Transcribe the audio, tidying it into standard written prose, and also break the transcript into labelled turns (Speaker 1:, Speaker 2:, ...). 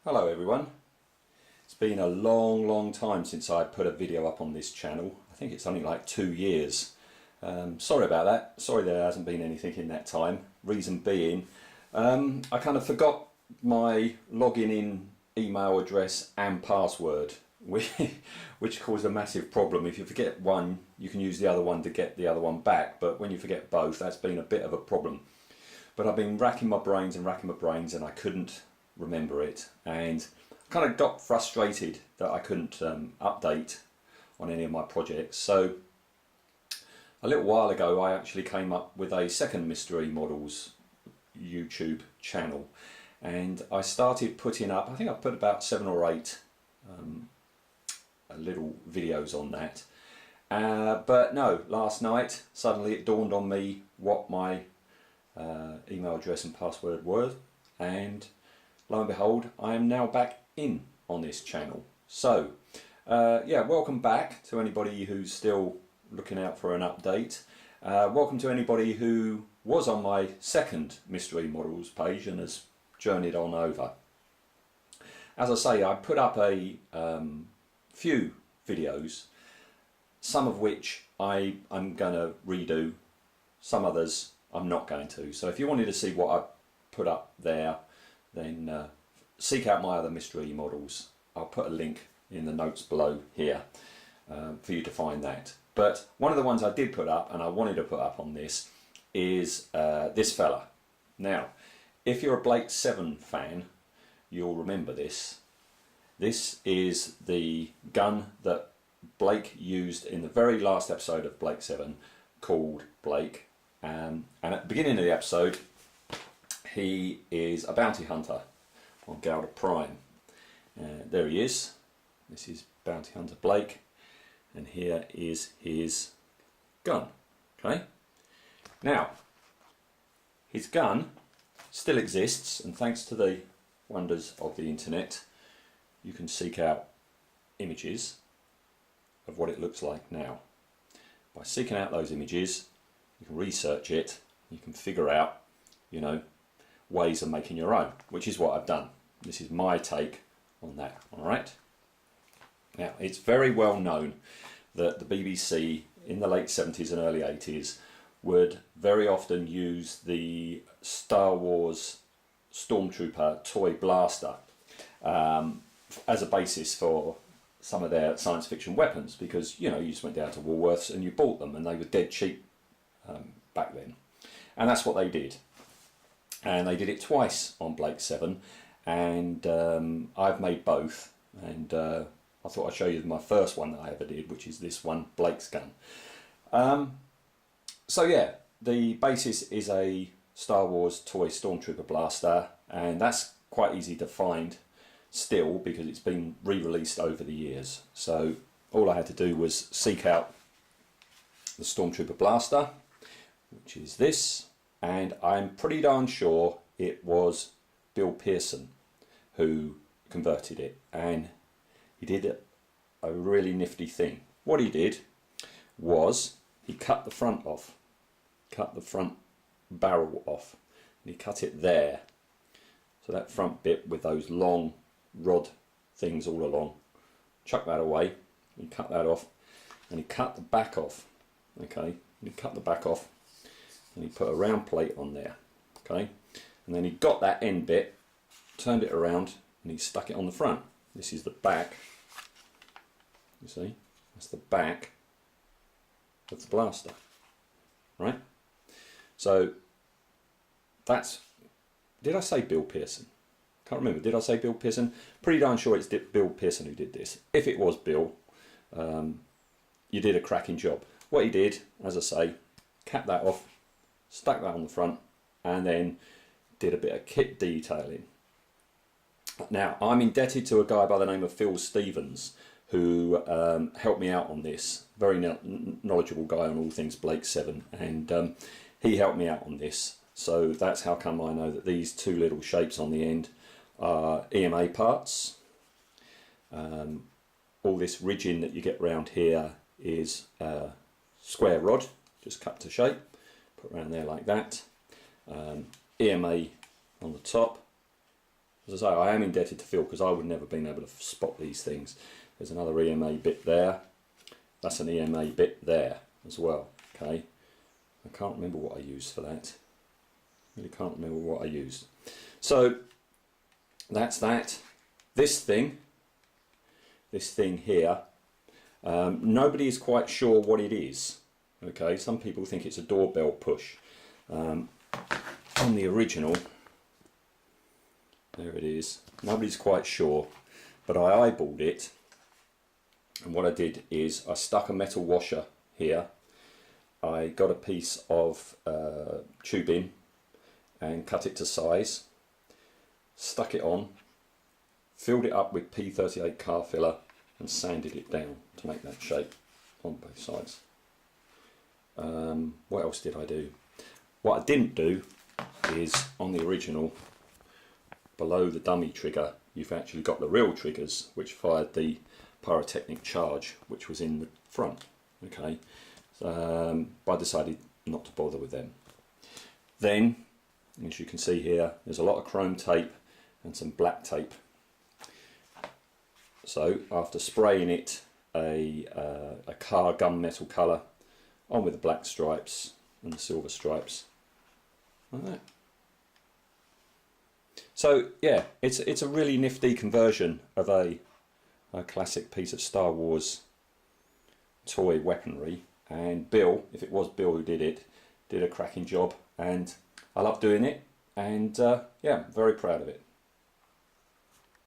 Speaker 1: Hello everyone. It's been a long time since I put a video up on this channel. I think it's something like 2 years. Sorry about that. Sorry there hasn't been anything in that time. Reason being, I kind of forgot my login in email address and password, which caused a massive problem. If you forget one, you can use the other one to get the other one back, but when you forget both, that's been a bit of a problem. But I've been racking my brains and I couldn't remember it, and kind of got frustrated that I couldn't update on any of my projects. So a little while ago I actually came up with a second Mr. E Models YouTube channel, and I started putting up, I think I put about 7 or 8 little videos on that, but no, last night suddenly it dawned on me what my email address and password were, and lo and behold, I am now back in on this channel. So yeah, welcome back to anybody who's still looking out for an update. Welcome to anybody who was on my second Mr. E Models page and has journeyed on over. As I say, I put up a few videos, some of which I'm going to redo, some others I'm not going to. So if you wanted to see what I put up there, then seek out my other Mr. E Models. I'll put a link in the notes below here for you to find that. But one of the ones I did put up, and I wanted to put up on this, is this fella. Now, if you're a Blake 7 fan, you'll remember this. This is the gun that Blake used in the very last episode of Blake 7, called Blake. And at the beginning of the episode, he is a bounty hunter on Gouda Prime. There he is. This is bounty hunter Blake, and here is his gun. Okay. Now, his gun still exists, and thanks to the wonders of the internet, you can seek out images of what it looks like now. By seeking out those images, you can research it, you can figure out, you know, ways of making your own, which is what I've done. This is my take on that. Alright, now it's very well known that the BBC in the late 70s and early 80s would very often use the Star Wars Stormtrooper toy blaster as a basis for some of their science fiction weapons, because, you know, you just went down to Woolworths and you bought them, and they were dead cheap back then. And that's what they did. And they did it twice on Blake 7, and I've made both, and I thought I'd show you my first one that I ever did, which is this one, Blake's gun. So yeah, the basis is a Star Wars toy Stormtrooper blaster, and that's quite easy to find still because it's been re-released over the years. So all I had to do was seek out the Stormtrooper blaster, which is this. And I'm pretty darn sure it was Bill Pearson who converted it, and he did a really nifty thing. What he did was he cut the front off, cut the front barrel off, and he cut it there. So that front bit with those long rod things all along, chuck that away, he cut that off, and he cut the back off. Okay, he cut the back off, and he put a round plate on there. Okay, and then he got that end bit, turned it around, and he stuck it on the front. This is the back. You see, that's the back of the blaster, right? So that's, did I say Bill Pearson? Can't remember. Did I say Bill Pearson? Pretty darn sure it's Bill Pearson who did this. If it was Bill, you did a cracking job. What he did, as I say, capped that off, stuck that on the front, and then did a bit of kit detailing. Now, I'm indebted to a guy by the name of Phil Stevens, who helped me out on this. Very knowledgeable guy on all things Blake 7, and he helped me out on this. So that's how come I know that these two little shapes on the end are EMA parts. All this ridging that you get round here is square rod, just cut to shape, put around there like that. EMA on the top, as I say, I am indebted to Phil because I would never been able to spot these things. There's another EMA bit there. That's an EMA bit there as well. Okay, I can't remember what I used for that. Really can't remember what I used. So that's that. This thing here, nobody is quite sure what it is. Okay, some people think it's a doorbell push. On the original, there it is. Nobody's quite sure, but I eyeballed it, and what I did is I stuck a metal washer here. I got a piece of tubing and cut it to size, stuck it on, filled it up with P38 car filler and sanded it down to make that shape on both sides. What else did I do? What I didn't do is, on the original, below the dummy trigger, you've actually got the real triggers which fired the pyrotechnic charge which was in the front. Okay, but I decided not to bother with them. Then, as you can see here, there's a lot of chrome tape and some black tape. So after spraying it a car gunmetal colour on with the black stripes and the silver stripes, like that. So yeah, it's a really nifty conversion of a classic piece of Star Wars toy weaponry, and Bill, if it was Bill who did it, did a cracking job, and I love doing it, and yeah, I'm very proud of it.